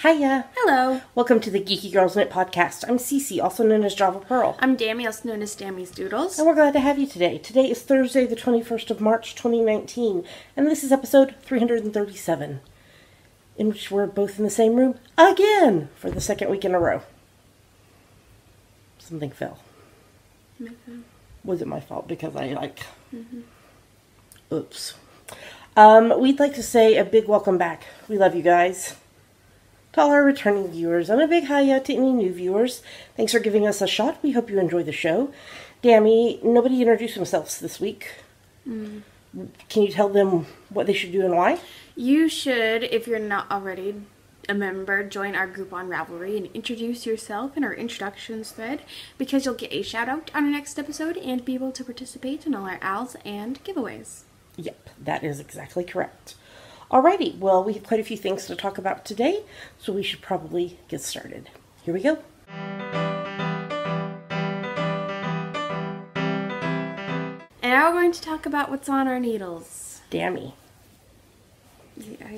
Hiya! Hello. Welcome to the Geeky Girls Knit Podcast. I'm Cece, also known as Java Pearl. I'm Dammy, also known as Dammy's Doodles. And we're glad to have you today. Today is Thursday, the 21st of March, 2019, and this is episode 337, in which we're both in the same room again for the second week in a row. Something fell. Was it my fault? Because I Oops. We'd like to say a big welcome back. We love you guys. To all our returning viewers, and a big hi out to any new viewers. Thanks for giving us a shot. We hope you enjoy the show. Dammy, nobody introduced themselves this week. Can you tell them what they should do and why? You should, if you're not already a member, join our group on Ravelry and introduce yourself in our introductions thread, because you'll get a shout out on our next episode and be able to participate in all our owls and giveaways. Yep, that is exactly correct. Alrighty, well, we have quite a few things to talk about today, so we should probably get started. Here we go. And now we're going to talk about what's on our needles. Dammy. Yeah,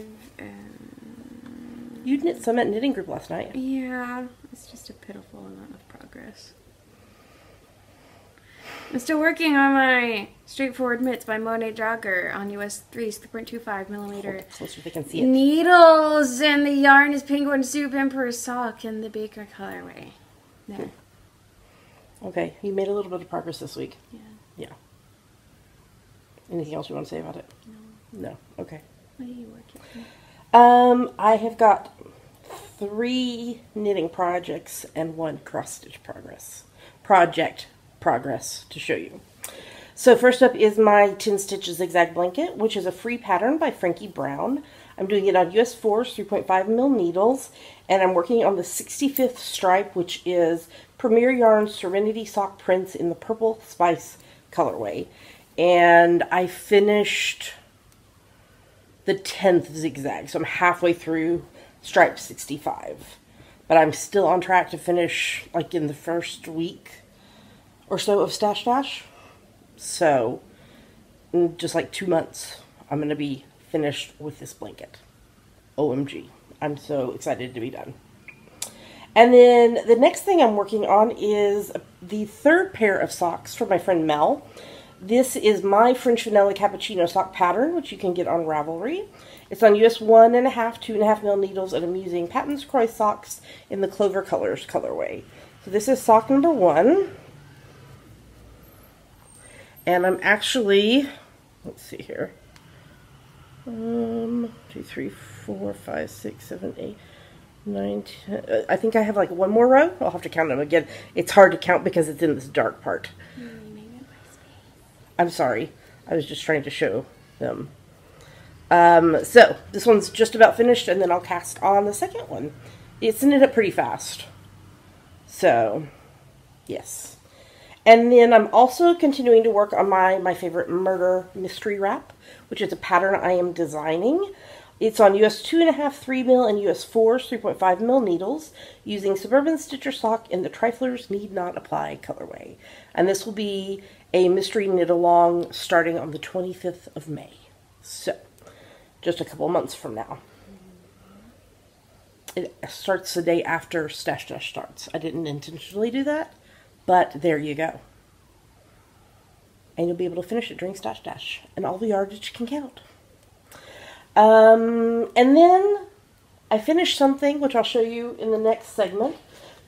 You knit some at knitting group last night. yeah, it's just a pitiful amount of progress. I'm still working on my Straightforward Mitts by Monet Jogger on US 3's 3.25 millimeter. Hold it closer so they can see it. Needles, and the yarn is Penguin Soup Emperor Sock in the Baker colorway. There. Okay, you made a little bit of progress this week. Yeah. Yeah. Anything else you want to say about it? No. No. Okay. What are you working on? I have got 3 knitting projects and 1 cross-stitch project progress to show you. So first up is my 10 Stitch Zigzag Blanket, which is a free pattern by Frankie Brown. I'm doing it on US 4's 3.5 mil needles, and I'm working on the 65th stripe, which is Premier Yarns Serenity Sock Prints in the Purple Spice colorway. And I finished the 10th zigzag, so I'm halfway through stripe 65. But I'm still on track to finish like in the first week or so of Stash Dash. So, in just like 2 months, I'm going to be finished with this blanket. OMG. I'm so excited to be done. And then the next thing I'm working on is the 3rd pair of socks for my friend Mel. This is my French Vanilla Cappuccino sock pattern, which you can get on Ravelry. It's on US 1.5, 2.5 mil needles, and I'm using Patton's Croix socks in the Clover Colors colorway. So this is sock number 1. And I'm actually, let's see here, 2, 3, 4, 5, 6, 7, 8, 9, 10. I think I have like 1 more row. I'll have to count them again. It's hard to count because it's in this dark part. I'm sorry. I was just trying to show them. So this one's just about finished, and then I'll cast on the second one. It's knit up pretty fast. So, yes. And then I'm also continuing to work on my favorite Murder Mystery Wrap, which is a pattern I am designing. It's on US 2.5, 3 mil, and US 4's 3.5 mil needles, using Suburban Stitcher sock in the Triflers Need Not Apply colorway. And this will be a mystery knit along starting on the 25th of May. So, just a couple months from now. It starts the day after Stash Dash starts. I didn't intentionally do that, but there you go. And you'll be able to finish it during Stash Dash, and all the yardage can count. And then I finished something, which I'll show you in the next segment,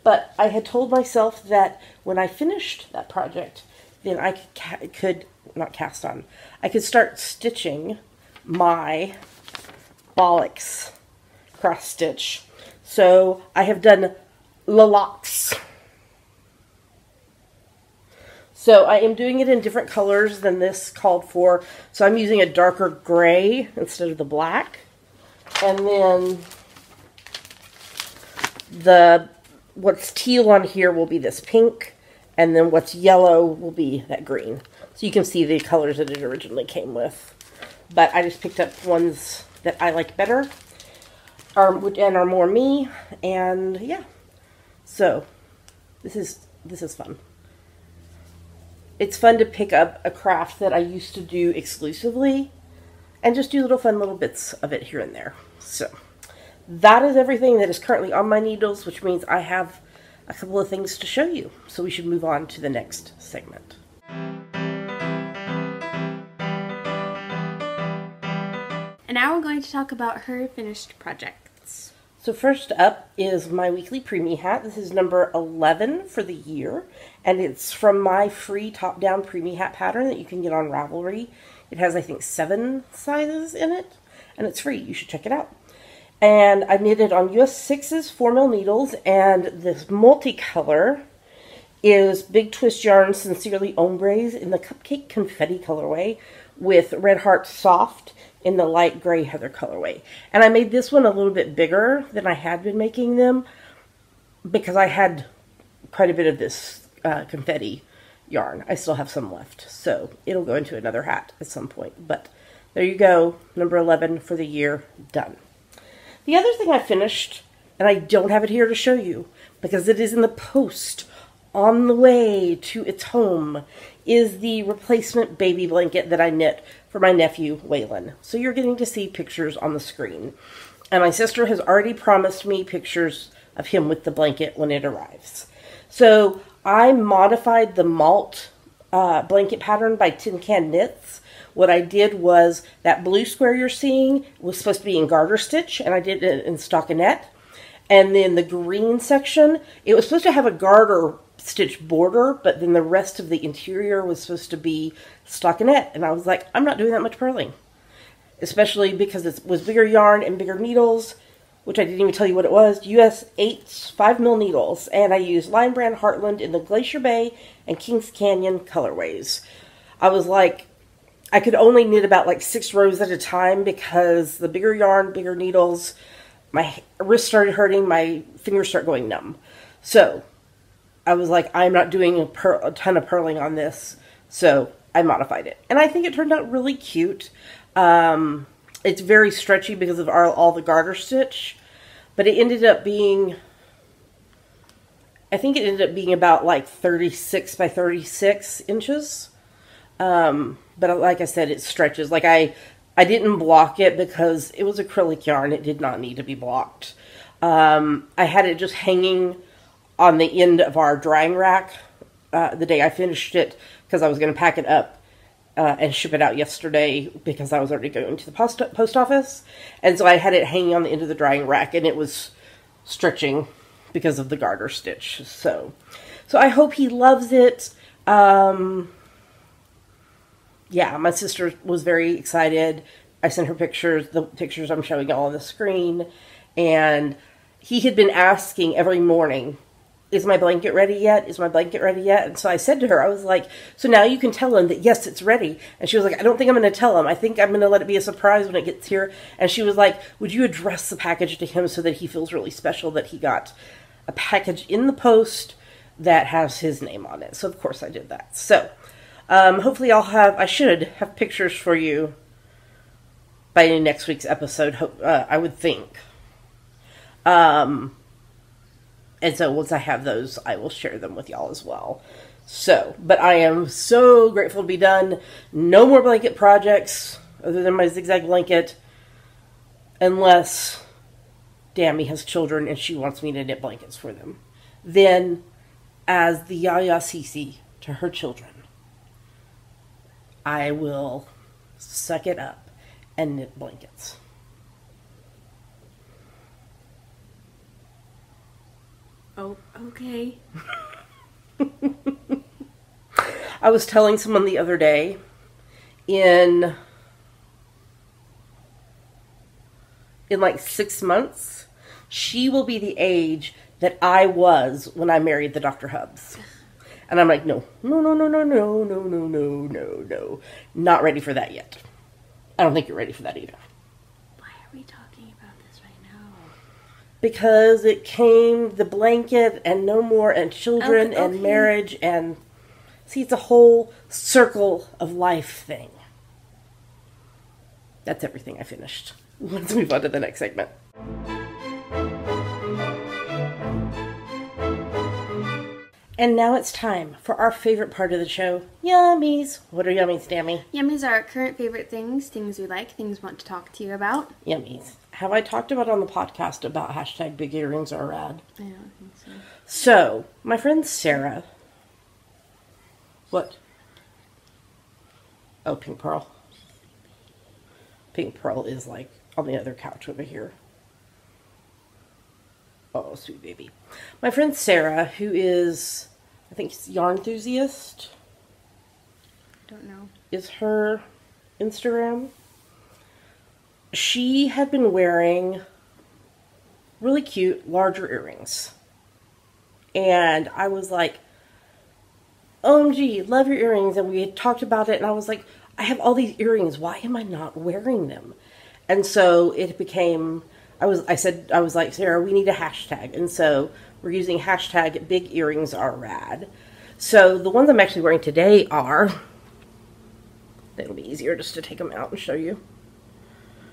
but I had told myself that when I finished that project, then I could start stitching my Bollocks cross stitch. So I have done Locks. So I am doing it in different colors than this called for. So I'm using a darker gray instead of the black. And then what's teal on here will be this pink. And then what's yellow will be that green. So you can see the colors that it originally came with. But I just picked up ones that I like better and are more me. And yeah. So this is fun. It's fun to pick up a craft that I used to do exclusively and just do little fun little bits of it here and there. So that is everything that is currently on my needles, which means I have a couple of things to show you. So we should move on to the next segment. And now we're going to talk about her finished projects. So first up is my weekly preemie hat. This is number 11 for the year, and it's from my free top-down preemie hat pattern that you can get on Ravelry. It has, I think, 7 sizes in it, and it's free. You should check it out. And I knitted on US 6's 4mm needles, and this multicolor is Big Twist Yarn Sincerely Ombres in the Cupcake Confetti colorway with Red Heart Soft in the light gray heather colorway. And I made this one a little bit bigger than I had been making them because I had quite a bit of this confetti yarn. I still have some left, so it'll go into another hat at some point. But there you go, number 11 for the year, done. The other thing I finished, and I don't have it here to show you because it is in the post on the way to its home, is the replacement baby blanket that I knit for my nephew, Waylon. So you're getting to see pictures on the screen. And my sister has already promised me pictures of him with the blanket when it arrives. So I modified the malt blanket pattern by Tin Can Knits. What I did was that blue square you're seeing was supposed to be in garter stitch, and I did it in stockinette. And then the green section, it was supposed to have a garter stitch border, but then the rest of the interior was supposed to be stockinette. And I was like, I'm not doing that much purling. Especially because it was bigger yarn and bigger needles, which I didn't even tell you what it was. US 8's 5mm needles. And I used Line Brand Heartland in the Glacier Bay and Kings Canyon colorways. I was like, I could only knit about like 6 rows at a time because the bigger yarn, bigger needles, my wrist started hurting, my fingers start going numb. So I was like, I'm not doing a ton of purling on this. So I modified it. And I think it turned out really cute. It's very stretchy because of all the garter stitch. But it ended up being, I think it ended up being about like 36 by 36 inches. But like I said, it stretches. Like I didn't block it because it was acrylic yarn. It did not need to be blocked. I had it just hanging on the end of our drying rack the day I finished it because I was going to pack it up and ship it out yesterday because I was already going to the post office. And so I had it hanging on the end of the drying rack, and it was stretching because of the garter stitch. So I hope he loves it. Yeah, my sister was very excited. I sent her pictures, the pictures I'm showing all on the screen. And he had been asking every morning, is my blanket ready yet? Is my blanket ready yet? And so I said to her, I was like, so now you can tell him that, yes, it's ready. And she was like, I don't think I'm going to tell him. I think I'm going to let it be a surprise when it gets here. And she was like, would you address the package to him so that he feels really special that he got a package in the post that has his name on it? So, of course, I did that. So hopefully I should have pictures for you by next week's episode, I would think. And so once I have those, I will share them with y'all as well. So, but I am so grateful to be done. No more blanket projects other than my zigzag blanket, unless Dammy has children and she wants me to knit blankets for them. Then, as the Yaya Sisi to her children, I will suck it up and knit blankets. Oh, okay. I was telling someone the other day, in like 6 months, she will be the age that I was when I married the Dr. Hubs. And I'm like, no. Not ready for that yet. I don't think you're ready for that either. Why are we talking about this right now? Because it came, the blanket, and no more, and children, Okay. and marriage, and... See, it's a whole circle of life thing. That's everything I finished. Let's move on to the next segment. And now it's time for our favorite part of the show, Yummies. What are yummies, Dammy? Yummies are our current favorite things we like, things we want to talk to you about. Yummies. have I talked about on the podcast about hashtag big earrings are rad? I don't think so. So, my friend Sarah. What? Oh, Pink Pearl. Pink Pearl is like on the other couch over here. Oh, sweet baby. My friend Sarah, who is, I think, yarn enthusiast. Don't know. Is her Instagram. She had been wearing really cute, larger earrings. And I was like, OMG, love your earrings. And we had talked about it, and I was like, I have all these earrings. Why am I not wearing them? And so it became, I was like, Sarah, we need a hashtag. And so we're using hashtag big earrings are rad. So the ones I'm actually wearing today are, it'll be easier just to take them out and show you.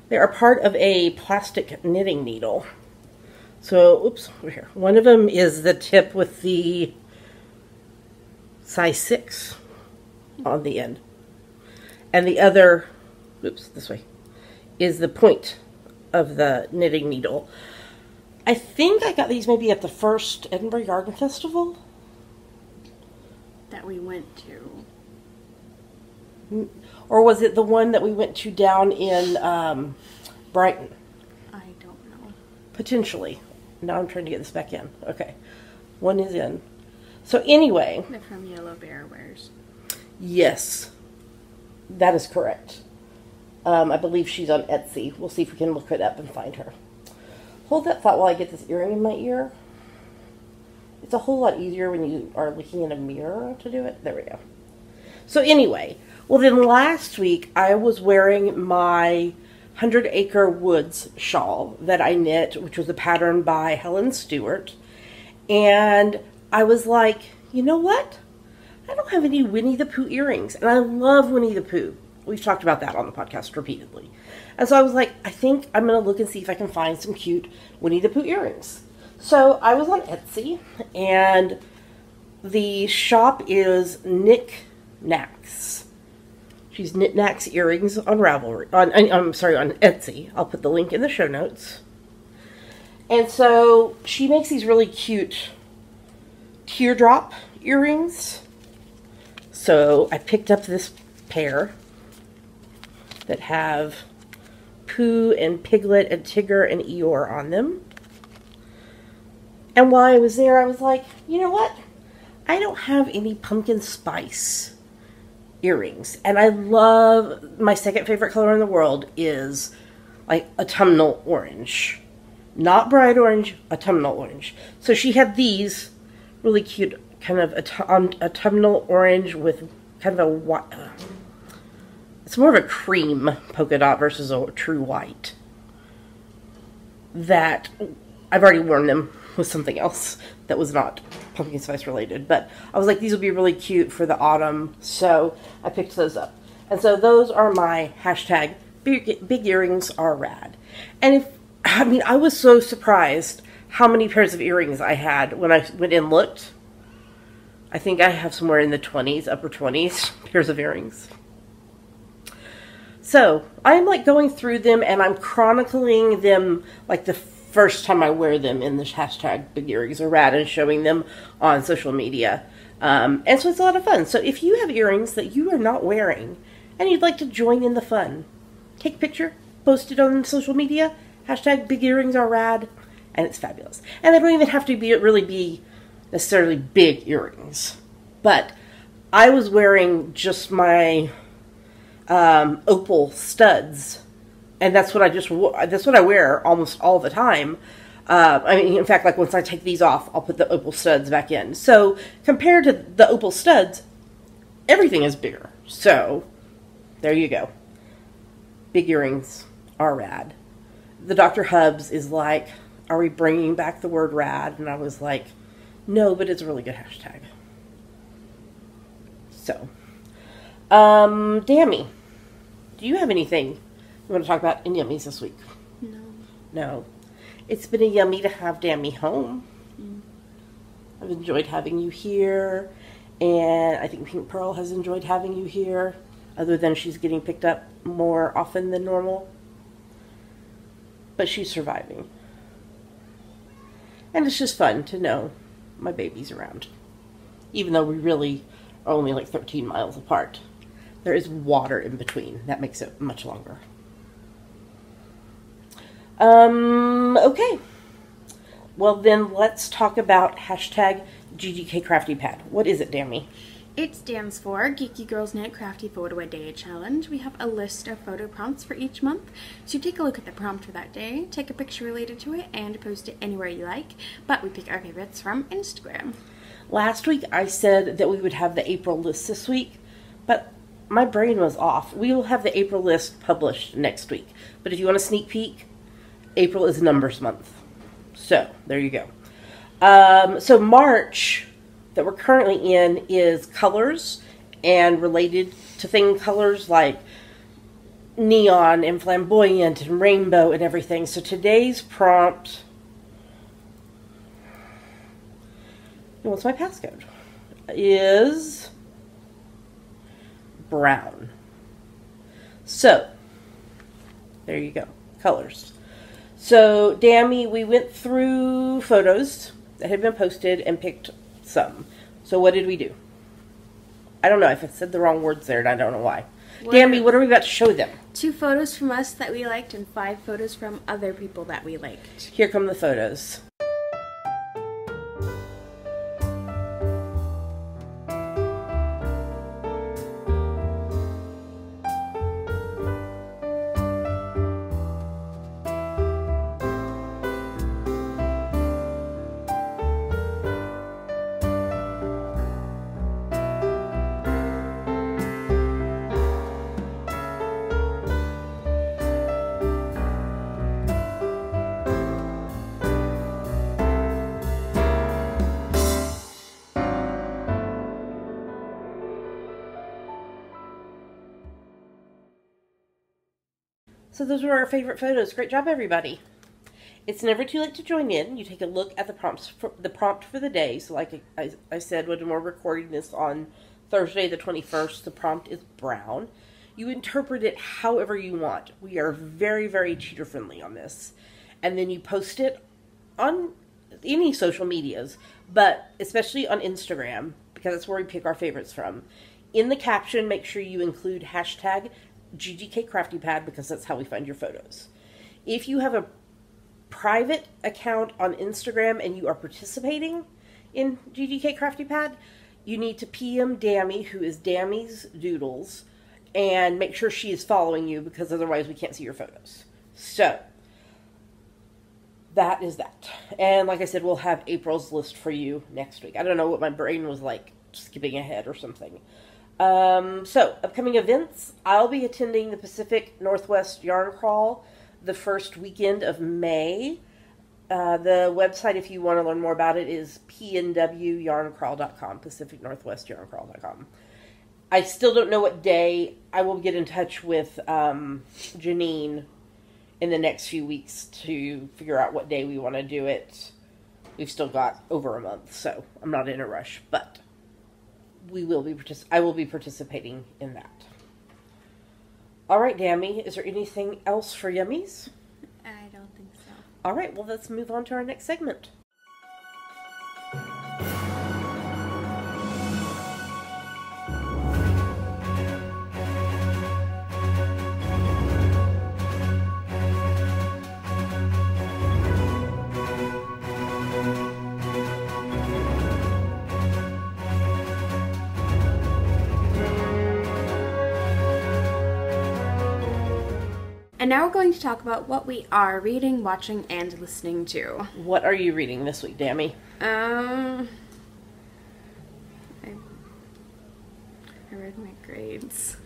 They are part of a plastic knitting needle. So, oops, over here. One of them is the tip with the size 6 on the end. And the other, oops, this way, is the point of the knitting needle. I think I got these maybe at the first Edinburgh Yarn Festival. That we went to. Or was it the one that we went to down in Brighton? I don't know. Potentially. Now I'm trying to get this back in. Okay. One is in. So anyway. They're from Yellow Bear Wears. Yes. That is correct. I believe she's on Etsy. We'll see if we can look it up and find her. Hold that thought while I get this earring in my ear. It's a whole lot easier when you are looking in a mirror to do it. There we go. So anyway. Well, then last week I was wearing my 100 Acre Woods shawl that I knit, which was a pattern by Helen Stewart. And I was like, you know what? I don't have any Winnie the Pooh earrings. And I love Winnie the Pooh. We've talked about that on the podcast repeatedly. And so I was like, I think I'm going to look and see if I can find some cute Winnie the Pooh earrings. So I was on Etsy, and the shop is Knick Knacks. She's Knit Knacks earrings on Ravelry. On Etsy. I'll put the link in the show notes. And so she makes these really cute teardrop earrings. So I picked up this pair that have Pooh and Piglet and Tigger and Eeyore on them. And while I was there, I was like, you know what? I don't have any pumpkin spice earrings. And I love, my second favorite color in the world is like autumnal orange. Not bright orange, autumnal orange. So she had these really cute kind of autumnal orange with kind of a white, it's more of a cream polka dot versus a true white. That I've already worn them with something else that was not pumpkin spice related. But I was like, these would be really cute for the autumn. So I picked those up. And so those are my hashtag big earrings are rad. And I was so surprised how many pairs of earrings I had when I went and looked. I think I have somewhere in the 20s, upper 20s pairs of earrings. So I'm like going through them, and I'm chronicling them like the first time I wear them in this hashtag big earrings are rad and showing them on social media. And so it's a lot of fun. So if you have earrings that you are not wearing and you'd like to join in the fun, take a picture, post it on social media, hashtag big earrings are rad, and it's fabulous. And they don't even have to really be necessarily big earrings. But I was wearing just my opal studs, and that's what I wear almost all the time. In fact, like once I take these off, I'll put the opal studs back in. So compared to the opal studs, everything is bigger. So there you go. Big earrings are rad. The Dr. Hubs is like, are we bringing back the word rad? And I was like, no, but it's a really good hashtag. So, Dammy, do you have anything you want to talk about in Yummies this week? No. No. It's been a yummy to have Dammy home. Mm. I've enjoyed having you here, and I think Pink Pearl has enjoyed having you here, other than she's getting picked up more often than normal. but she's surviving. And it's just fun to know my baby's around. Even though we really are only like 13 miles apart. There is water in between. That makes it much longer. Okay. Well, then let's talk about hashtag GGK Crafty Pad. What is it, Dammy? It stands for Geeky Girls Night Crafty Photo a Day Challenge. We have a list of photo prompts for each month, so take a look at the prompt for that day, take a picture related to it, and post it anywhere you like, but we pick our favorites from Instagram. Last week I said that we would have the April list this week, but my brain was off. We will have the April list published next week, but if you want a sneak peek, April is numbers month. So, there you go. So March that we're currently in is colors and related to thing colors like neon and flamboyant and rainbow and everything. So today's prompt, what's my passcode, is brown. So there you go, colors. So Dammy, we went through photos that had been posted and picked some. So what did we do? I don't know if I said the wrong words there, and I don't know why. Dammy, what are we about to show them? 2 photos from us that we liked and 5 photos from other people that we liked. Here come the photos. So those were our favorite photos. Great job, everybody. It's never too late to join in. You take a look at the prompt for the day. So like I said, when we're recording this on Thursday the 21st, the prompt is brown. You interpret it however you want. We are very, very cheater friendly on this. And then you post it on any social medias, but especially on Instagram, because that's where we pick our favorites from. In the caption, make sure you include hashtag GGK Crafty Pad, because that's how we find your photos. If you have a private account on Instagram and you are participating in GGK Crafty Pad, you need to PM Dammy, who is Dammy's Doodles, and make sure she is following you, because otherwise we can't see your photos. So that is that. And like I said, we'll have April's list for you next week. I don't know what my brain was like, skipping ahead or something. So, upcoming events, I'll be attending the Pacific Northwest Yarn Crawl the first weekend of May. The website, if you want to learn more about it, is pnwyarncrawl.com, pacificnorthwestyarncrawl.com. I still don't know what day. I will get in touch with Janine in the next few weeks to figure out what day we want to do it. We've still got over a month, so I'm not in a rush, but I will be participating in that. All right, Dammy, is there anything else for Yummies? I don't think so. All right, well, let's move on to our next segment. And now we're going to talk about what we are reading, watching, and listening to. What are you reading this week, Dammy? I read my grades.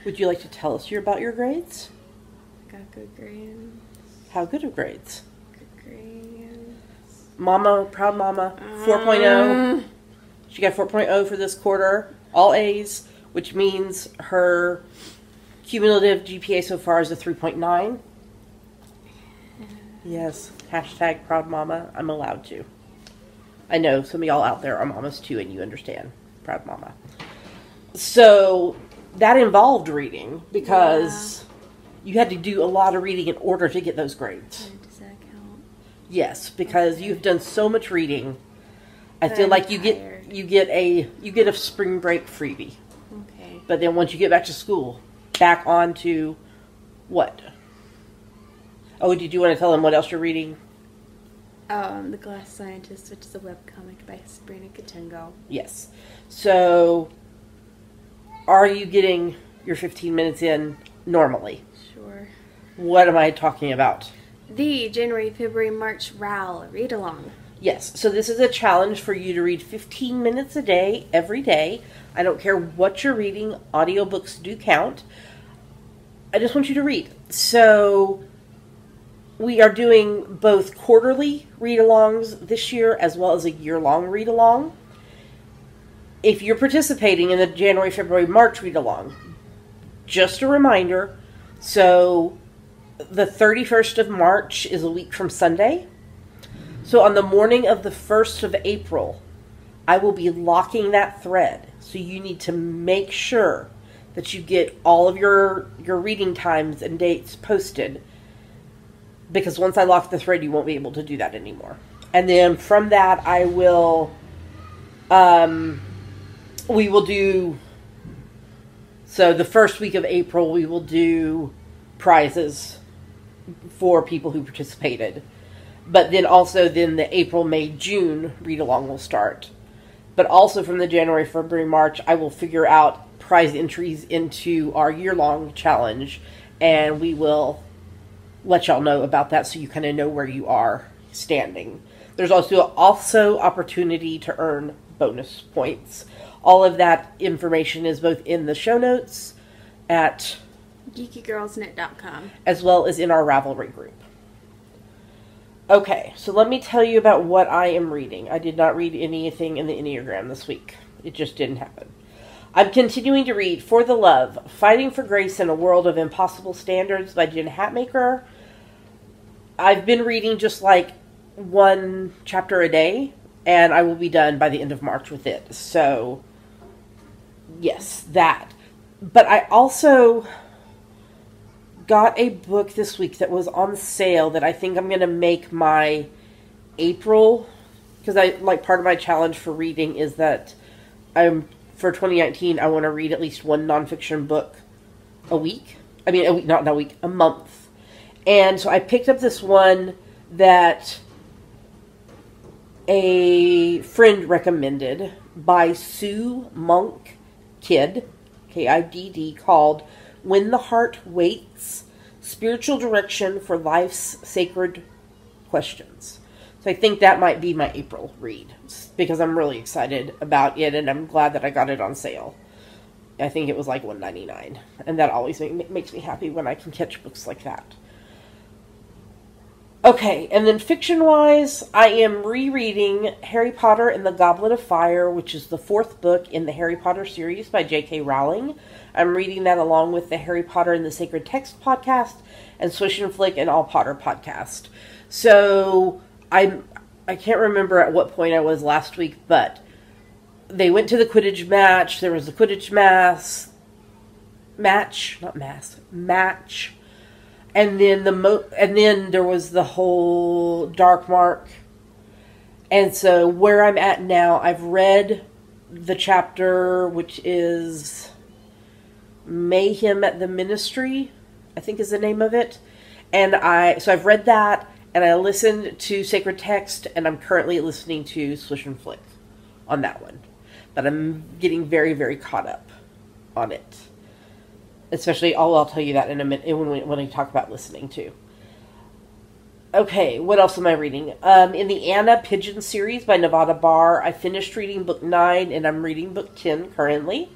Would you like to tell us about your grades? Got good grades. How good are grades? Good grades. Mama, proud mama, 4.0. She got 4.0 for this quarter, all A's, which means her cumulative GPA so far is a 3.9. Yes, hashtag proud mama. I'm allowed to. I know some of y'all out there are mamas too, and you understand. Proud mama. So that involved reading because You had to do a lot of reading in order to get those grades. Does that count? Yes, because you've done so much reading. I But feel I'm like you tired. get a spring break freebie. Okay. But then once you get back to school, back on to what? Oh, did you want to tell them what else you're reading? The Glass Scientist, which is a webcomic by Sabrina Katungo. Yes. So, are you getting your 15 minutes in normally? Sure. What am I talking about? The January, February, March RAL read along. Yes. So this is a challenge for you to read 15 minutes a day, every day. I don't care what you're reading. Audiobooks do count. I just want you to read. So, we are doing both quarterly read-alongs this year as well as a year-long read-along. If you're participating in the January, February, March read-along, just a reminder, so the 31st of March is a week from Sunday. So on the morning of the 1st of April, I will be locking that thread. So you need to make sure that you get all of your reading times and dates posted, because once I lock the thread, you won't be able to do that anymore. And then from that, I will, we will do, so the first week of April, we will do prizes for people who participated. But then also, the April, May, June read-along will start. But also from the January, February, March, I will figure out prize entries into our year-long challenge, and we will let y'all know about that so you kind of know where you are standing. There's also opportunity to earn bonus points. All of that information is both in the show notes at geekygirlsnet.com, as well as in our Ravelry group. Okay, so let me tell you about what I am reading. I did not read anything in the Enneagram this week. It just didn't happen. I'm continuing to read For the Love, Fighting for Grace in a World of Impossible Standards by Jen Hatmaker. I've been reading just like one chapter a day, and I will be done by the end of March with it. So, yes, that. But I also got a book this week that was on sale that I think I'm going to make my April, because part of my challenge for reading is that for 2019, I want to read at least one nonfiction book a week. I mean, a week, not a week, a month. And so I picked up this one that a friend recommended by Sue Monk Kidd, Kidd, called When the Heart Waits, Spiritual Direction for Life's Sacred Questions. So I think that might be my April read, because I'm really excited about it, and I'm glad that I got it on sale. I think it was like $1.99, and that always makes me happy when I can catch books like that. Okay, and then fiction-wise, I am rereading Harry Potter and the Goblet of Fire, which is the 4th book in the Harry Potter series by J.K. Rowling. I'm reading that along with the Harry Potter and the Sacred Text podcast and Swish and Flick and All Potter podcast. So I can't remember at what point I was last week, but they went to the Quidditch match. There was the Quidditch match. And then there was the whole Dark Mark. And so where I'm at now, I've read the chapter, which is Mayhem at the Ministry, I think is the name of it. And so I've read that, and I listened to Sacred Text, and I'm currently listening to Swish and Flick on that one. But I'm getting very, very caught up on it. Especially, I'll tell you that in a minute when I talk about listening to. Okay, what else am I reading? In the Anna Pigeon series by Nevada Barr, I finished reading book 9, and I'm reading book 10 currently.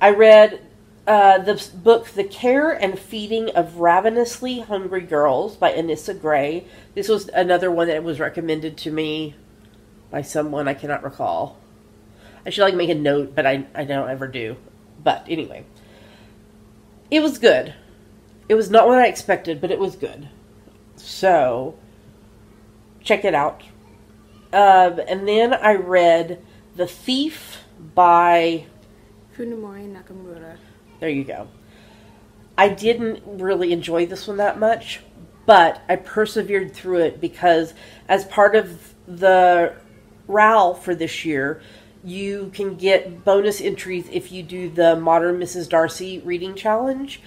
I read the book The Care and Feeding of Ravenously Hungry Girls by Anissa Gray. This was another one that was recommended to me by someone I cannot recall. I should make a note, but I don't ever do. But anyway. It was good. It was not what I expected, but it was good. So, check it out. And then I read The Thief by Funimori Nakamura. There you go. I didn't really enjoy this one that much, but I persevered through it because as part of the RAL for this year, you can get bonus entries if you do the Modern Mrs. Darcy reading challenge.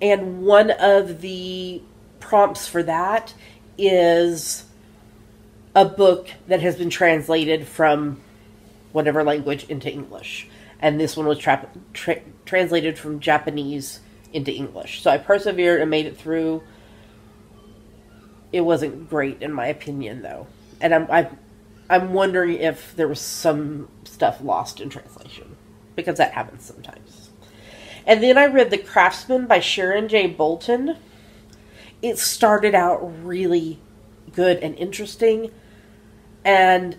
And one of the prompts for that is a book that has been translated from whatever language into English. And this one was translated from Japanese into English. So I persevered and made it through. It wasn't great in my opinion, though. And I'm wondering if there was some stuff lost in translation, because that happens sometimes. And then I read The Craftsman by Sharon J. Bolton. It started out really good and interesting, and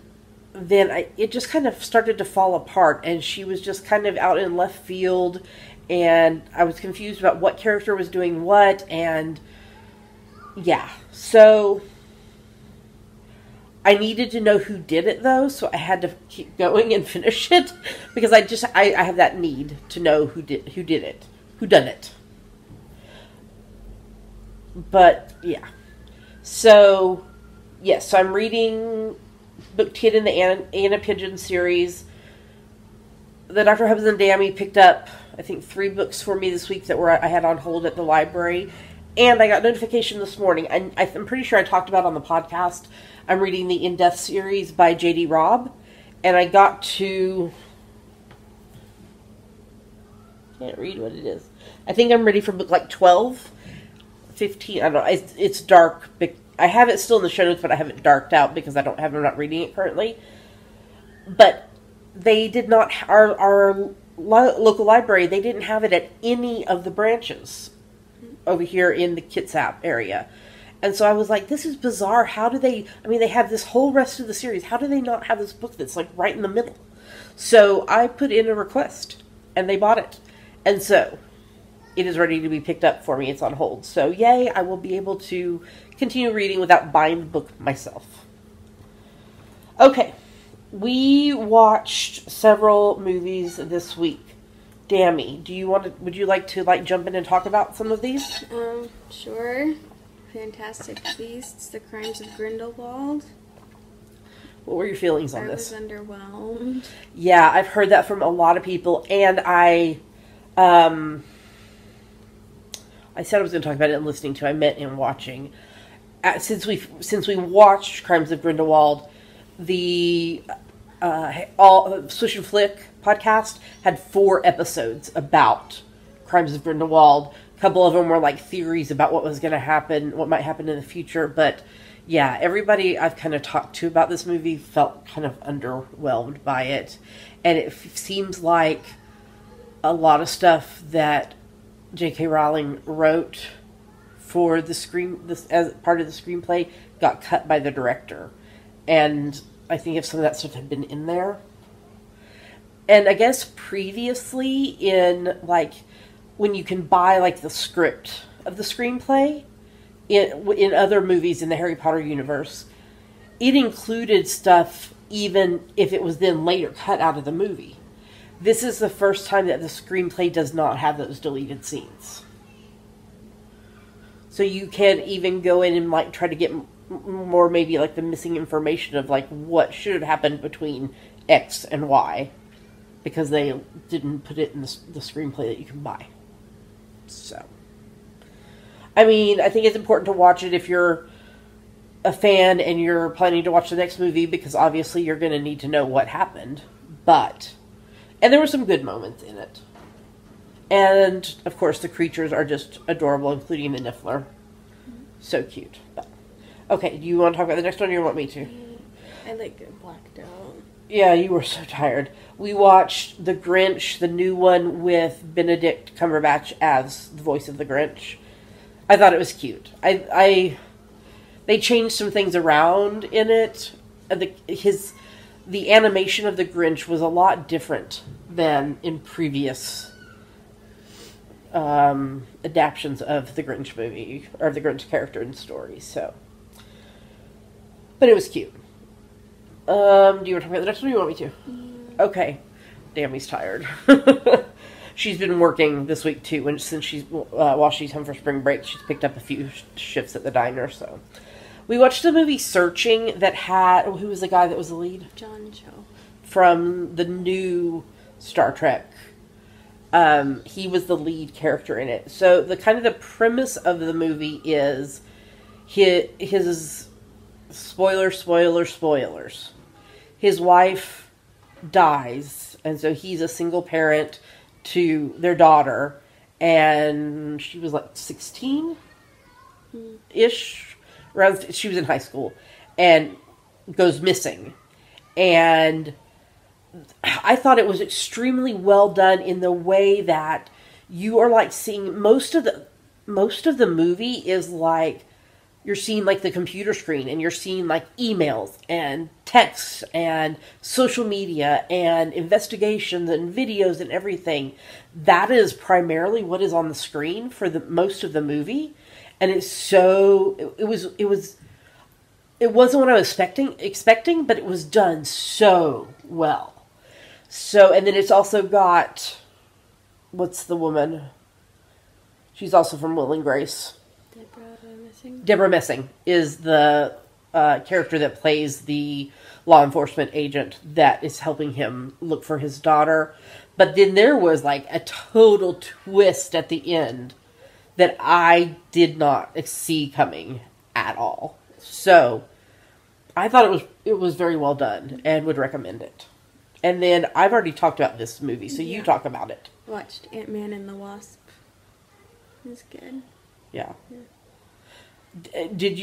then it just kind of started to fall apart, and she was just kind of out in left field, and I was confused about what character was doing what, and yeah, so I needed to know who did it, though, so I had to keep going and finish it, because I have that need to know who did it, who done it. But, yeah. So, yes, so I'm reading Book 10 in the Anna Pigeon series. The Dr. Hubbs and Dammy picked up, I think, 3 books for me this week that I had on hold at the library. And I got notification this morning. I'm pretty sure I talked about on the podcast. I'm reading the In Death series by J.D. Robb. And I got to... can't read what it is. I think I'm ready for book like 12. 15, I don't know. It's dark. I have it still in the show notes, but I have it darked out because I'm not reading it currently. But they did not, our local library, they didn't have it at any of the branches over here in the Kitsap area. And so I was like, this is bizarre. How do they, they have this whole rest of the series. How do they not have this book that's like right in the middle? So I put in a request and they bought it. And so it is ready to be picked up for me. It's on hold. So yay, I will be able to continue reading without buying the book myself. Okay. We watched several movies this week. Dammy, would you like to jump in and talk about some of these? Sure. Fantastic Beasts, The Crimes of Grindelwald. What were your feelings on this? I was underwhelmed. Yeah, I've heard that from a lot of people, and I said I was going to talk about it and listening to. I meant in watching. Since we watched Crimes of Grindelwald, the Swish and Flick podcast had 4 episodes about Crimes of Grindelwald. A couple of them were like theories about what was going to happen, what might happen in the future. But yeah, everybody I've kind of talked to about this movie felt kind of underwhelmed by it, and it seems like a lot of stuff that J.K. Rowling wrote for the as part of the screenplay got cut by the director, and I think if some of that stuff had been in there, and I guess previously in when you can buy the script of the screenplay in other movies in the Harry Potter universe, it included stuff even if it was then later cut out of the movie. This is the first time that the screenplay does not have those deleted scenes. So you can even go in and try to get more maybe the missing information of what should have happened between X and Y, because they didn't put it in the screenplay that you can buy. So, I think it's important to watch it if you're a fan and you're planning to watch the next movie, because obviously you're going to need to know what happened. And there were some good moments in it. And, of course, the creatures are just adorable, including the Niffler. So cute. But, okay, do you want to talk about the next one, or you want me to? I blacked out. Yeah, you were so tired. We watched The Grinch, the new one with Benedict Cumberbatch as the voice of the Grinch. I thought it was cute. They changed some things around in it. The animation of the Grinch was a lot different than in previous adaptions of the Grinch movie, or the Grinch character and story. So, but it was cute. Do you want to talk about the next one, or do you want me to? Okay. Dammy's tired. She's been working this week too, and since she's while she's home for spring break, she's picked up a few shifts at the diner. So, we watched the movie Searching that had who was the guy that was the lead? John Cho From the new Star Trek. He was the lead character in it. So the kind of the premise of the movie is his spoilers. His wife dies, and so he's a single parent to their daughter, and she was like 16-ish. Around, she was in high school, and goes missing. And I thought it was extremely well done in the way that you are like seeing most of the movie is like you're seeing like the computer screen, and you're seeing like emails and texts and social media and investigations and videos and everything. That is primarily what is on the screen for the most of the movie, and it's so it wasn't what I was expecting, but it was done so well. So, and then it's also got, what's the woman? She's also from Will and Grace. Deborah Messing is the character that plays the law enforcement agent that is helping him look for his daughter. But then there was like a total twist at the end that I did not see coming at all. So, I thought it was very well done and would recommend it. And then I've already talked about this movie, so you talk about it. Watched Ant-Man and the Wasp. It was good. Yeah.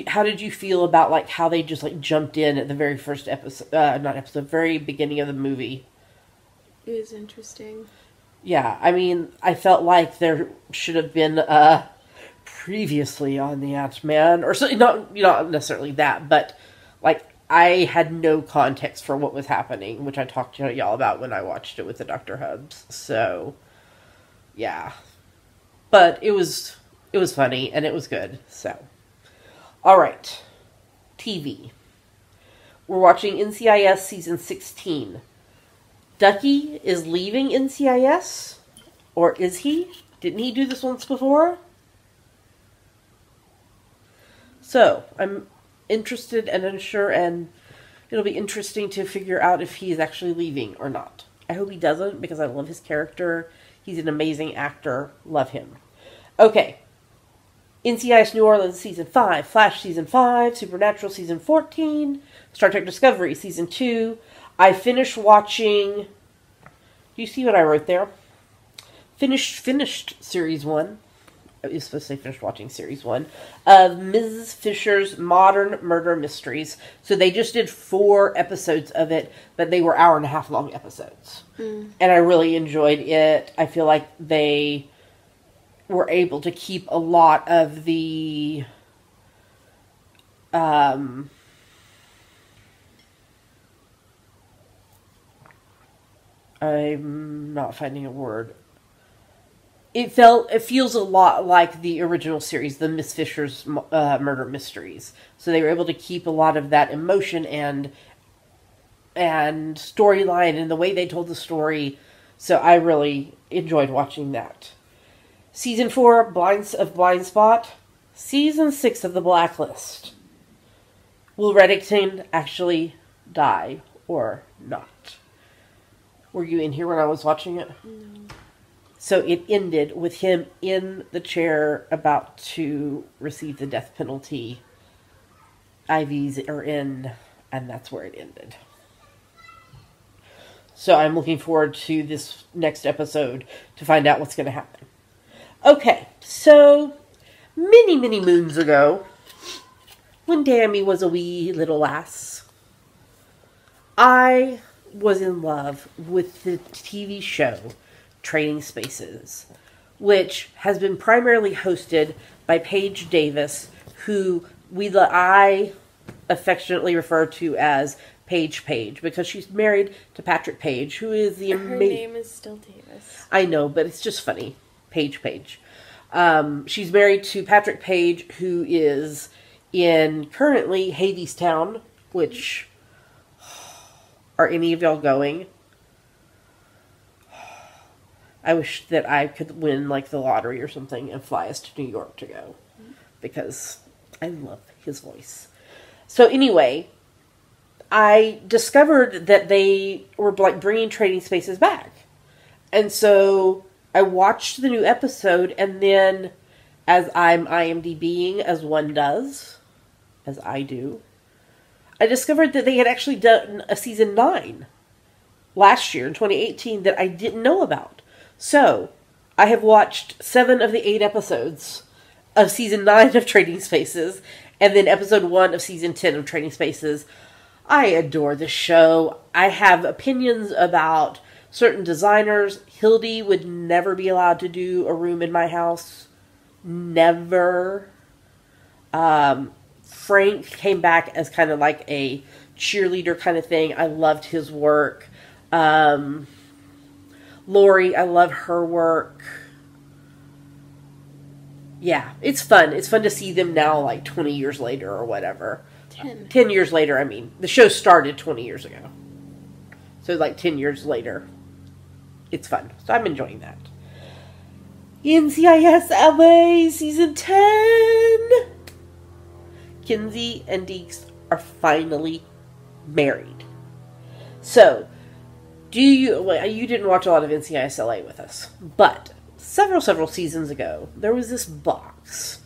How did you feel about like how they just like jumped in at the very first very beginning of the movie? It was interesting. Yeah, I mean, I felt like there should have been previously on the Ant-Man, or so, not necessarily that, but like I had no context for what was happening, which I talked to y'all about when I watched it with the Dr. Hubs. So, yeah. But it was funny, and it was good, so. Alright. TV. We're watching NCIS Season 16. Ducky is leaving NCIS? Or is he? Didn't he do this once before? So, I'm interested and unsure, and it'll be interesting to figure out if he's actually leaving or not. I hope he doesn't, because I love his character. He's an amazing actor. Love him. Okay. NCIS New Orleans Season 5, Flash Season 5, Supernatural Season 14, Star Trek Discovery Season 2. I finished watching... Do you see what I wrote there? Finished Series 1. You're supposed to say finished watching Series 1 of Mrs. Fisher's Modern Murder Mysteries. So they just did 4 episodes of it, but they were hour-and-a-half long episodes. And I really enjoyed it. I feel like they were able to keep a lot of the I'm not finding a word. It feels a lot like the original series, the Miss Fisher's Murder Mysteries. So they were able to keep a lot of that emotion and storyline and the way they told the story. So I really enjoyed watching that. Season 4 Blind Spot. Season 6 of The Blacklist. Will Reddington actually die or not? Were you in here when I was watching it? No. So it ended with him in the chair about to receive the death penalty. IVs are in, and that's where it ended. So I'm looking forward to this next episode to find out what's going to happen. Okay, so many, many moons ago, when Dammy was a wee little lass, I was in love with the TV show Trading Spaces, which has been primarily hosted by Paige Davis, who I affectionately refer to as Paige, because she's married to Patrick Page, who is the Her name is still Davis. I know, but it's just funny. Paige. She's married to Patrick Page, who is in currently Hadestown, which are any of y'all going? I wish that I could win, like, the lottery or something and fly us to New York to go. Because I love his voice. So anyway, I discovered that they were, like, bringing Trading Spaces back. And so I watched the new episode, and then, as I'm IMDbing, as one does, as I do, I discovered that they had actually done a season 9 last year, in 2018, that I didn't know about. So, I have watched 7 of the 8 episodes of season 9 of Trading Spaces, and then episode 1 of season 10 of Trading Spaces. I adore this show. I have opinions about certain designers. Hildy would never be allowed to do a room in my house. Never. Frank came back as kind of like a cheerleader kind of thing. I loved his work. Lori, I love her work. Yeah, it's fun. It's fun to see them now, like 20 years later or whatever. 10 years later, I mean. The show started 20 years ago. So, like, 10 years later. It's fun. So, I'm enjoying that. NCIS LA Season 10! Kinsey and Deeks are finally married. So, you didn't watch a lot of NCIS LA with us, but several seasons ago, there was this box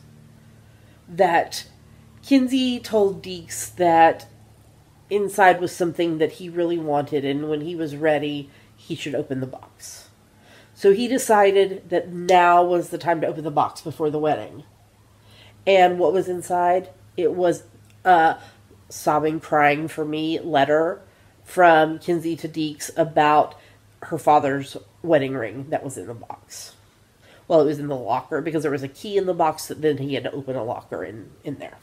that Kinsey told Deeks that inside was something that he really wanted, and when he was ready, he should open the box. So he decided that now was the time to open the box before the wedding. And what was inside? It was a sobbing, crying for me letter from Kinsey to Deeks about her father's wedding ring that was in the box. Well, it was in the locker because there was a key in the box that then he had to open a locker in there.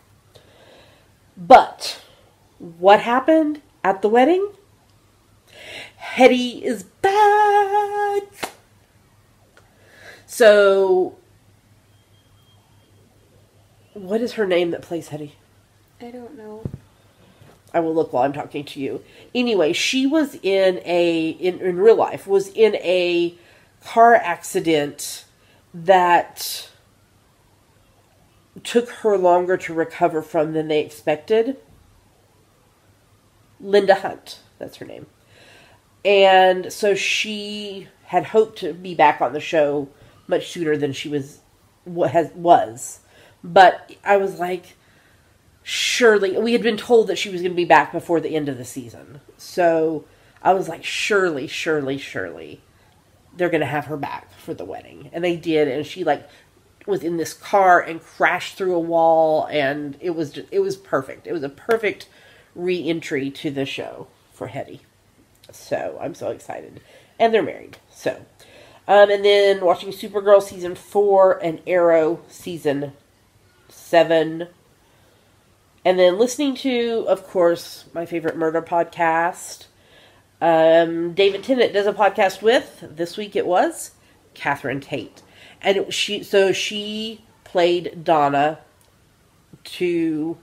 But what happened at the wedding? Hetty is back! So, what is her name that plays Hetty? I don't know. I will look while I'm talking to you. Anyway, she was in real life, was in a car accident that took her longer to recover from than they expected. Linda Hunt, that's her name. And so she had hoped to be back on the show much sooner than she was. But I was like, surely, we had been told that she was going to be back before the end of the season. So I was like, surely, they're going to have her back for the wedding. And they did, and she was in this car and crashed through a wall, and it was perfect. It was a perfect re-entry to the show for Hetty. So I'm so excited. And they're married. So, and then watching Supergirl season 4 and Arrow season 7. And then listening to, of course, my favorite murder podcast. David Tennant does a podcast with, this week it was, Catherine Tate. And she played Donna to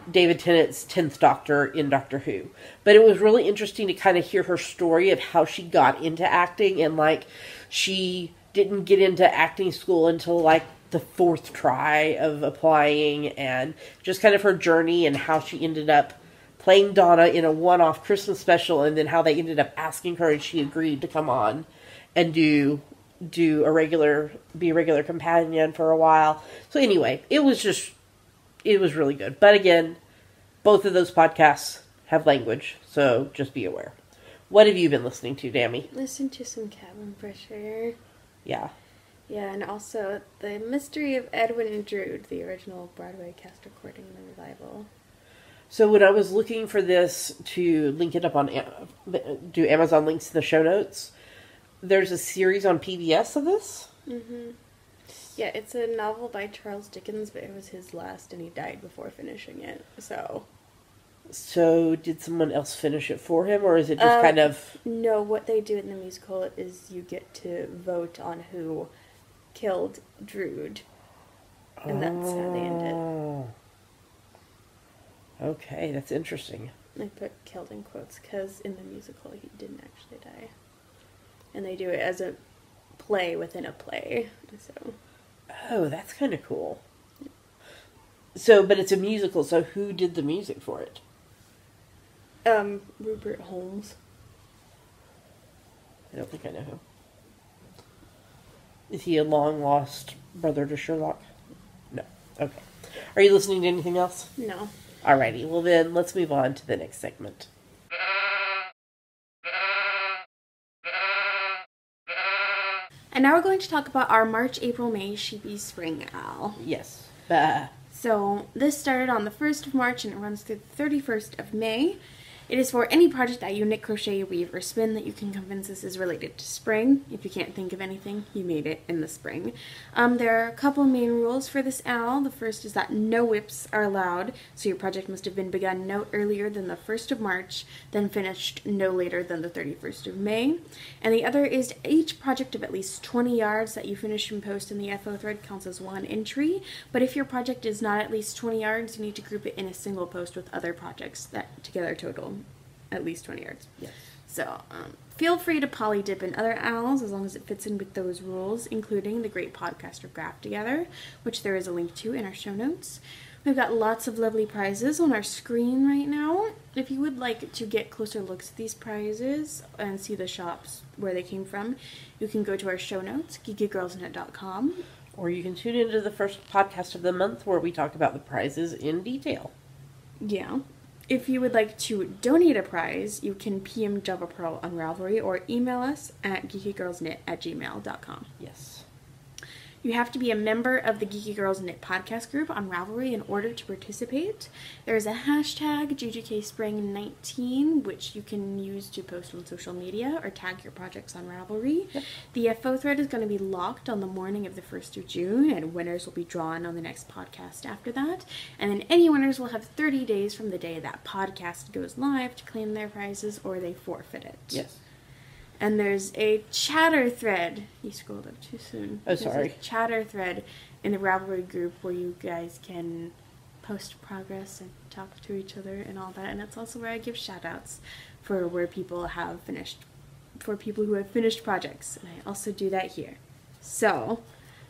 David Tennant's 10th Doctor in Doctor Who. But it was really interesting to kind of hear her story of how she got into acting. And, she didn't get into acting school until, the 4th try of applying. And just kind of her journey and how she ended up playing Donna in a one-off Christmas special. And then how they ended up asking her and she agreed to come on and be a regular companion for a while. So anyway, it was really good. But again, both of those podcasts have language, so just be aware. What have you been listening to, Dammy? Listen to some Cabin Fresh Air. Yeah. Yeah, and also The Mystery of Edwin and Drood, the original Broadway cast recording in the revival. So when I was looking for this to link it up do Amazon links in the show notes, there's a series on PBS of this? Mm-hmm. Yeah, it's a novel by Charles Dickens, but it was his last, and he died before finishing it, so... So, did someone else finish it for him, or is it just kind of... No, what they do in the musical is you get to vote on who killed Drood, and that's how they end it. Okay, that's interesting. I put killed in quotes, because in the musical he didn't actually die. And they do it as a play within a play. So. Oh, that's kind of cool. So, but it's a musical, so who did the music for it? Rupert Holmes. I don't think I know who. Is he a long-lost brother to Sherlock? No. Okay. Are you listening to anything else? No. Alrighty, well then, let's move on to the next segment. And now we're going to talk about our March, April, May Sheepy Spring Owl. Yes. So this started on the 1st of March and it runs through the 31st of May. It is for any project that you knit, crochet, weave, or spin that you can convince us is related to spring. If you can't think of anything, you made it in the spring. There are a couple main rules for this owl. The first is that no whips are allowed, so your project must have been begun no earlier than the 1st of March, then finished no later than the 31st of May. And the other is each project of at least 20 yards that you finish and post in the FO thread counts as one entry, but if your project is not at least 20 yards, you need to group it in a single post with other projects that together total at least 20 yards. Yes. So, feel free to poly dip in other owls as long as it fits in with those rules, including the Great Podcaster Graph Together, which there is a link to in our show notes. We've got lots of lovely prizes on our screen right now. If you would like to get closer looks at these prizes and see the shops where they came from, you can go to our show notes, geekygirlsnet.com. Or you can tune into the first podcast of the month where we talk about the prizes in detail. Yeah. If you would like to donate a prize, you can PM Java Pearl on Ravelry or email us at geekygirlsknit@gmail.com. Yes. You have to be a member of the Geeky Girls Knit podcast group on Ravelry in order to participate. There's a hashtag GGKSpring19, which you can use to post on social media or tag your projects on Ravelry. Yep. The FO thread is going to be locked on the morning of the 1st of June, and winners will be drawn on the next podcast after that. And then any winners will have 30 days from the day that podcast goes live to claim their prizes, or they forfeit it. Yes. And there's a chatter thread. You scrolled up too soon. Oh, sorry. There's a chatter thread in the Ravelry group where you guys can post progress and talk to each other and all that. And that's also where I give shout outs for where people have finished, for people who have finished projects. And I also do that here. So,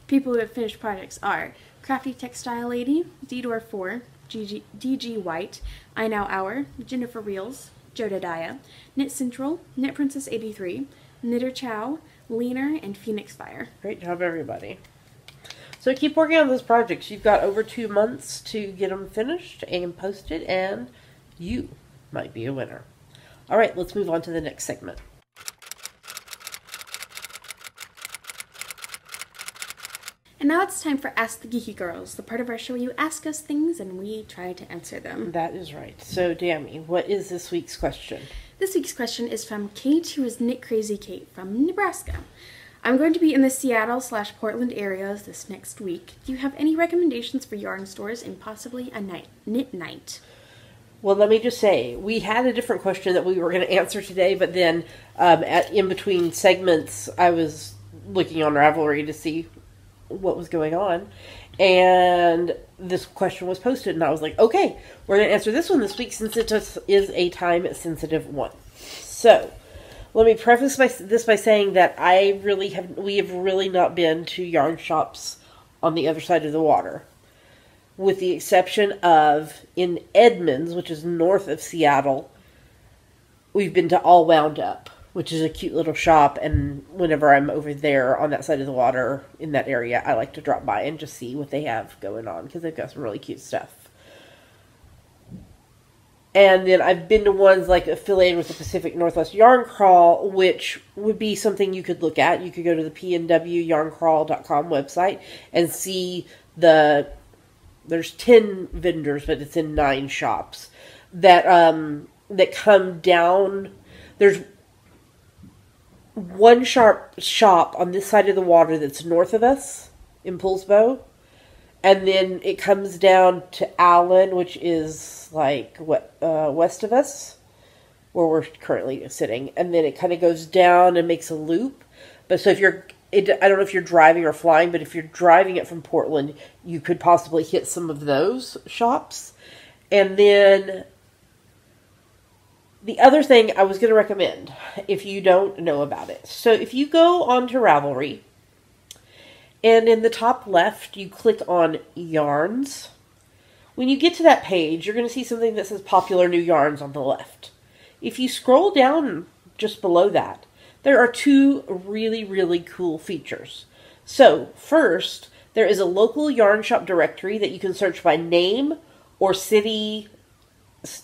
people who have finished projects are Crafty Textile Lady, Didor4, DG White, I Now Hour, Jennifer Reels, Jodadiah, Knit Central, Knit Princess 83, Knitter Chow, Leaner, and Phoenix Fire. Great job, everybody. So keep working on those projects. You've got over 2 months to get them finished and posted, and you might be a winner. All right, let's move on to the next segment. And now it's time for Ask the Geeky Girls, the part of our show where you ask us things and we try to answer them. That is right. So, Dammy, what is this week's question? This week's question is from Kate, who is Knit Crazy Kate from Nebraska. I'm going to be in the Seattle/Portland areas this next week. Do you have any recommendations for yarn stores and possibly a knit night? Well, let me just say, we had a different question that we were going to answer today, but then in between segments, I was looking on Ravelry to see what was going on, and this question was posted, and I was like, okay, we're going to answer this one this week since it is a time-sensitive one. So, let me preface this by saying that we have really not been to yarn shops on the other side of the water, with the exception of in Edmonds, which is north of Seattle. We've been to All Wound Up, which is a cute little shop, and whenever I'm over there on that side of the water in that area, I like to drop by and just see what they have going on, because they've got some really cute stuff. And then I've been to ones like affiliated with the Pacific Northwest Yarn Crawl, which would be something you could look at. You could go to the pnwyarncrawl.com website and see there's 10 vendors, but it's in 9 shops that come down. There's one shop on this side of the water that's north of us in Poulsbo, and then it comes down to Allen, which is like west of us, where we're currently sitting, and then it kind of goes down and makes a loop. But so I don't know if you're driving or flying, but if you're driving it from Portland, you could possibly hit some of those shops. And then The other thing I was going to recommend, if you don't know about it. So if you go onto Ravelry, and in the top left, you click on Yarns. When you get to that page, you're going to see something that says Popular New Yarns on the left. If you scroll down just below that, there are two really, really cool features. So, first, there is a local yarn shop directory that you can search by name or city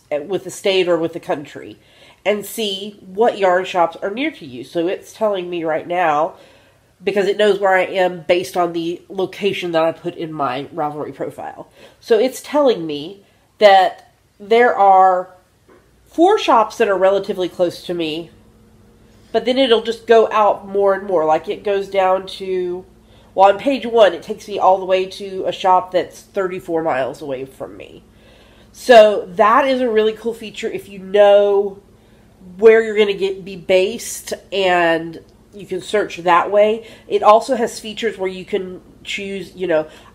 with the state or with the country and see what yarn shops are near to you. So it's telling me right now, because it knows where I am based on the location that I put in my Ravelry profile. So it's telling me that there are 4 shops that are relatively close to me, but then it'll just go out more and more. Like it goes down to, well, on page 1, it takes me all the way to a shop that's 34 miles away from me. So that is a really cool feature if you know where you're going to be based, and you can search that way. It also has features where you can choose,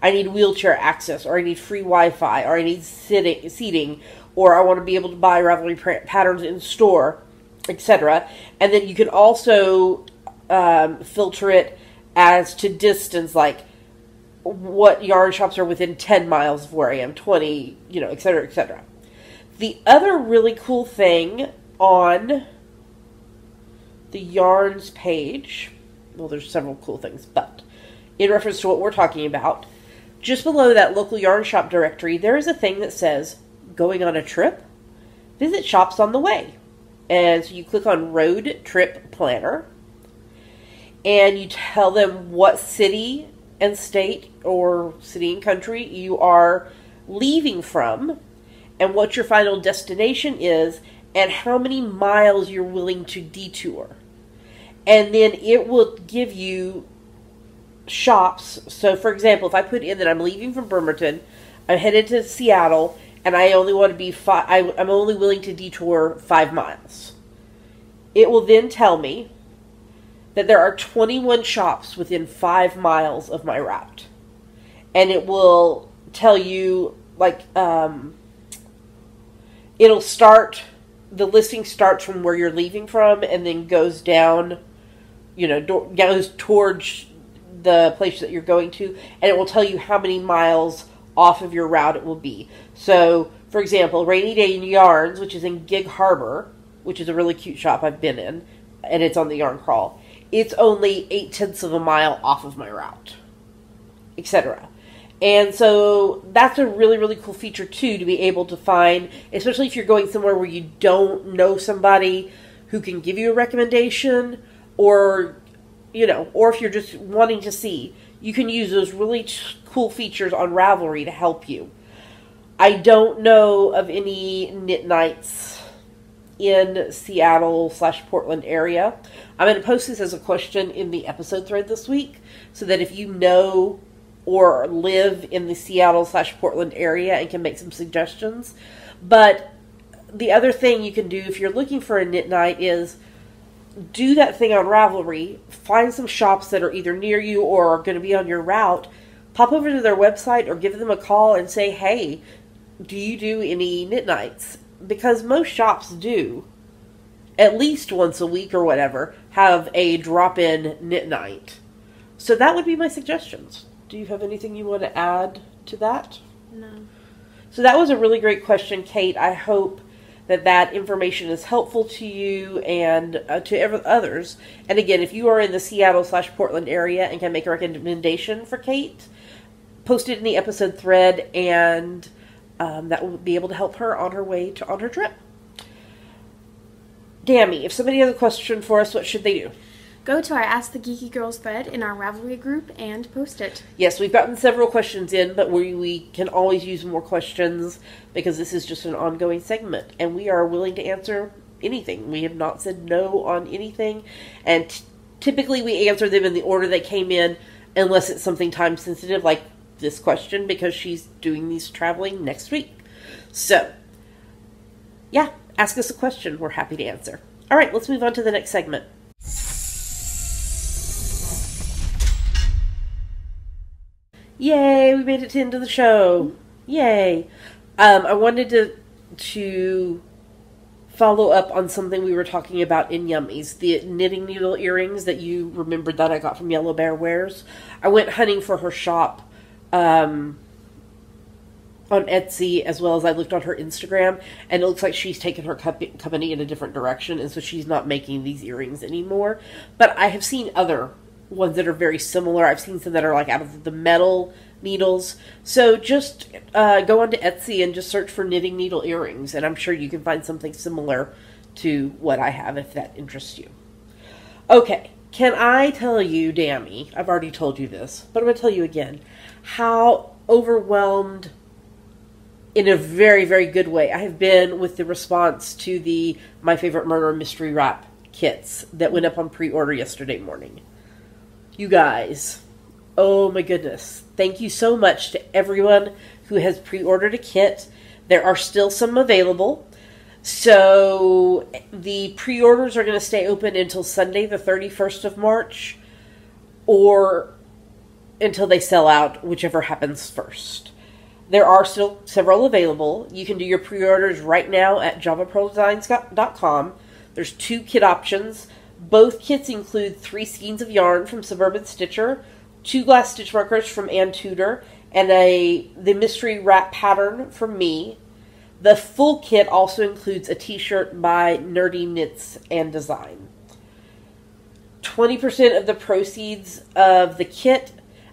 I need wheelchair access, or I need free Wi-Fi, or I need seating, or I want to be able to buy Ravelry patterns in store, etc. And then you can also filter it as to distance, like what yarn shops are within 10 miles of where I am, 20, etc., etc. The other really cool thing on the yarns page, well, there's several cool things, but in reference to what we're talking about, just below that local yarn shop directory, there is a thing that says, going on a trip, visit shops on the way. And so you click on Road Trip Planner, and you tell them what city and state, or city and country, you are leaving from, and what your final destination is, and how many miles you're willing to detour. And then it will give you shops. So, for example, if I put in that I'm leaving from Bremerton, I'm headed to Seattle, and I only want to be I'm only willing to detour 5 miles. It will then tell me that there are 21 shops within 5 miles of my route. And it will tell you, like, it'll start, the listing starts from where you're leaving from and then goes down, goes towards the place that you're going to, and it will tell you how many miles off of your route it will be. So, for example, Rainy Day in Yarns, which is in Gig Harbor, which is a really cute shop I've been in, and it's on the Yarn Crawl, it's only 0.8 of a mile off of my route, etc. And so that's a really, really cool feature, too, to be able to find, especially if you're going somewhere where you don't know somebody who can give you a recommendation, or, or if you're just wanting to see. You can use those really cool features on Ravelry to help you. I don't know of any knit nights in Seattle/Portland area. I'm going to post this as a question in the episode thread this week, so that if you know or live in the Seattle/Portland area and can make some suggestions. But the other thing you can do if you're looking for a knit night is do that thing on Ravelry, find some shops that are either near you or are going to be on your route, pop over to their website or give them a call and say, hey, do you do any knit nights? Because most shops do, at least once a week or whatever, have a drop-in knit night. So that would be my suggestions. Do you have anything you want to add to that? No. So that was a really great question, Kate. I hope that information is helpful to you and to others. And again, if you are in the Seattle/Portland area and can make a recommendation for Kate, post it in the episode thread, and that will be able to help her on her way on her trip. Dammy, if somebody has a question for us, what should they do? Go to our Ask the Geeky Girls thread in our Ravelry group and post it. Yes, we've gotten several questions in, but we can always use more questions because this is just an ongoing segment, and we are willing to answer anything. We have not said no on anything, and typically we answer them in the order they came in, unless it's something time sensitive like this question, because she's doing these traveling next week. So, yeah, ask us a question. We're happy to answer. All right, let's move on to the next segment. Yay, we made it to the end of the show. Yay. I wanted to follow up on something we were talking about in Yummies, the knitting needle earrings that you remembered that I got from Yellow Bear Wears. I went hunting for her shop on Etsy, as well as I looked on her Instagram, and it looks like she's taken her company in a different direction, and so she's not making these earrings anymore. But I have seen other ones that are very similar. I've seen some that are like out of the metal needles. So just go onto Etsy and just search for knitting needle earrings, and I'm sure you can find something similar to what I have if that interests you. Okay, can I tell you, Dammy, I've already told you this, but I'm going to tell you again, how overwhelmed in a very, very good way I have been with the response to the My Favorite Murder mystery wrap kits that went up on pre-order yesterday morning. You guys, oh my goodness. Thank you so much to everyone who has pre-ordered a kit. There are still some available. So the pre-orders are going to stay open until Sunday the 31st of March, or until they sell out, whichever happens first. There are still several available. You can do your pre-orders right now at javapearldesigns.com. There's 2 kit options. Both kits include 3 skeins of yarn from Suburban Stitcher, 2 glass stitch markers from Ann Tudor, and the mystery wrap pattern from me. The full kit also includes a t-shirt by Nerdy Knits and Design. 20% of the proceeds of the kit,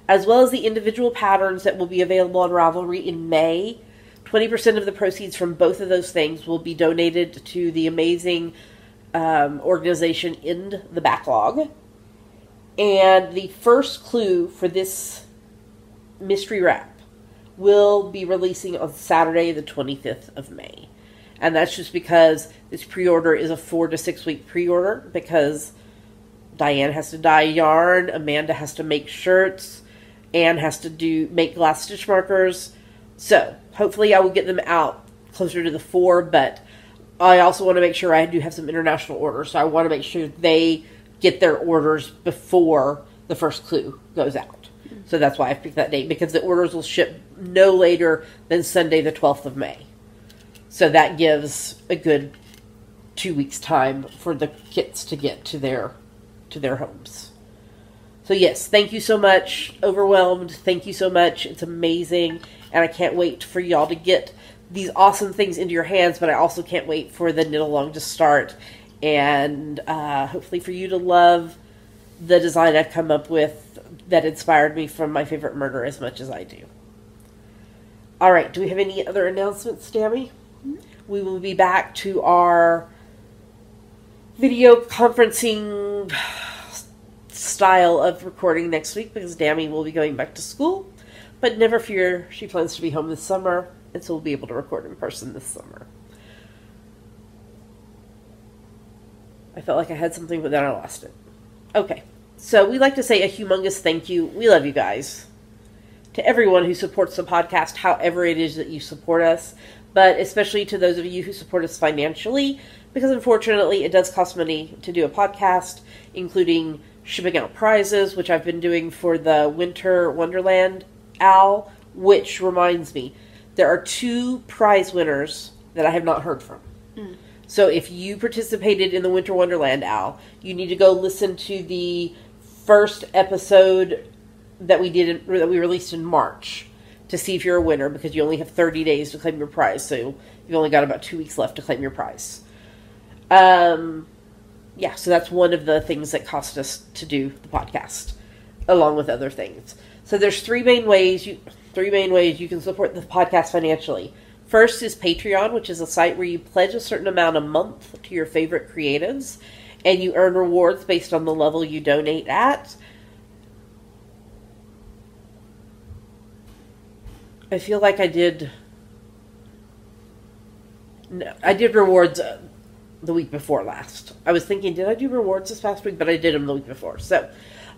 as well as the individual patterns that will be available on Ravelry in May, 20% of the proceeds from both of those things will be donated to the amazing organization In the Backlog. And the first clue for this mystery wrap will be releasing on Saturday the 25th of May. And that's just because this pre-order is a 4 to 6 week pre-order, because Diane has to dye yarn, Amanda has to make shirts, Anne has to make glass stitch markers. So hopefully I will get them out closer to the 4, but I also want to make sure I do have some international orders, so I want to make sure they get their orders before the first clue goes out. So that's why I picked that date, because the orders will ship no later than Sunday the 12th of May. So that gives a good 2 weeks time for the kits to get to their homes. So yes, thank you so much. Overwhelmed. Thank you so much. It's amazing. And I can't wait for y'all to get these awesome things into your hands, but I also can't wait for the knit along to start. And hopefully for you to love the design I've come up with that inspired me from My Favorite Murder as much as I do. All right, do we have any other announcements, Dammy? Mm-hmm. We will be back to our video conferencing style of recording next week, because Dammy will be going back to school. But never fear, she plans to be home this summer, and so we'll be able to record in person this summer. I felt like I had something, but then I lost it. Okay, so we like to say a humongous thank you. We love you guys. To everyone who supports the podcast, however it is that you support us, but especially to those of you who support us financially, because unfortunately it does cost money to do a podcast, including shipping out prizes, which I've been doing for the Winter Wonderland OWL, which reminds me, there are 2 prize winners that I have not heard from. So if you participated in the Winter Wonderland OWL, you need to go listen to the first episode that we released in March to see if you're a winner, because you only have 30 days to claim your prize. So you've only got about 2 weeks left to claim your prize. Yeah, so that's one of the things that cost us to do the podcast, along with other things. So there's 3 main ways you can support the podcast financially. First is Patreon, which is a site where you pledge a certain amount a month to your favorite creatives, and you earn rewards based on the level you donate at. I feel like I did rewards the week before last. I was thinking, did I do rewards this past week? But I did them the week before. So,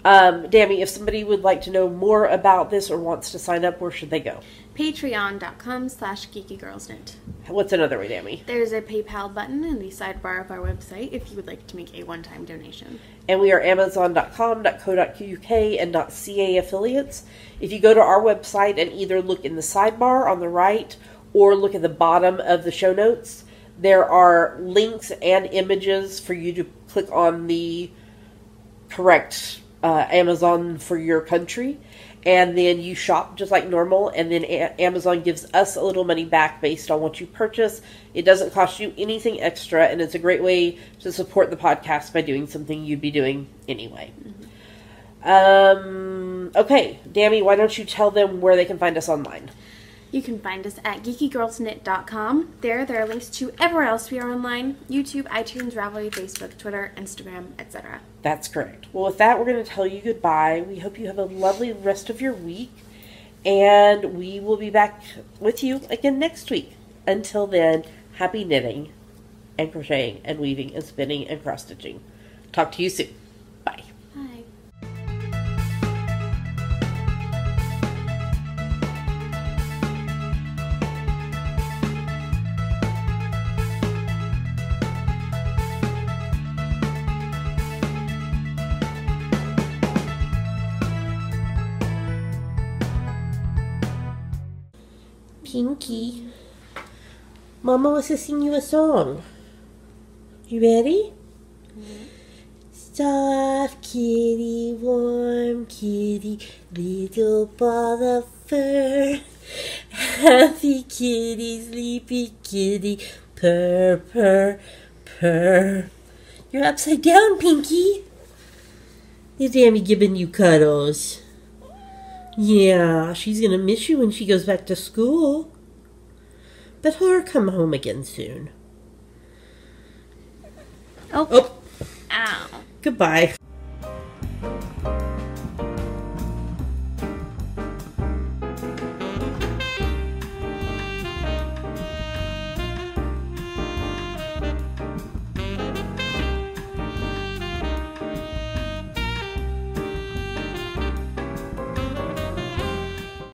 Dammy, if somebody would like to know more about this or wants to sign up, where should they go? Patreon.com/geekygirlsnet. What's another way, Dammy? There's a PayPal button in the sidebar of our website if you would like to make a one-time donation. And we are Amazon.com, .co.uk, and .ca affiliates. If you go to our website and either look in the sidebar on the right or look at the bottom of the show notes, There are links and images for you to click on the correct Amazon for your country. And then you shop just like normal, and then Amazon gives us a little money back based on what you purchase. It doesn't cost you anything extra, and it's a great way to support the podcast by doing something you'd be doing anyway. Okay, Dammy, why don't you tell them where they can find us online? You can find us at geekygirlsknit.com. There are links to everywhere else we are online: YouTube, iTunes, Ravelry, Facebook, Twitter, Instagram, etc. That's correct. Well, with that, we're going to tell you goodbye. We hope you have a lovely rest of your week, and we will be back with you again next week. Until then, happy knitting and crocheting and weaving and spinning and cross-stitching. Talk to you soon. Bye. Bye. Pinky, Mama wants to sing you a song. You ready? Soft kitty, warm kitty, little ball of fur. Happy kitty, sleepy kitty, purr, purr, purr. You're upside down, Pinky. Is Dammy giving you cuddles? Yeah, she's gonna miss you when she goes back to school. But her come home again soon. Oh. Ow. Goodbye.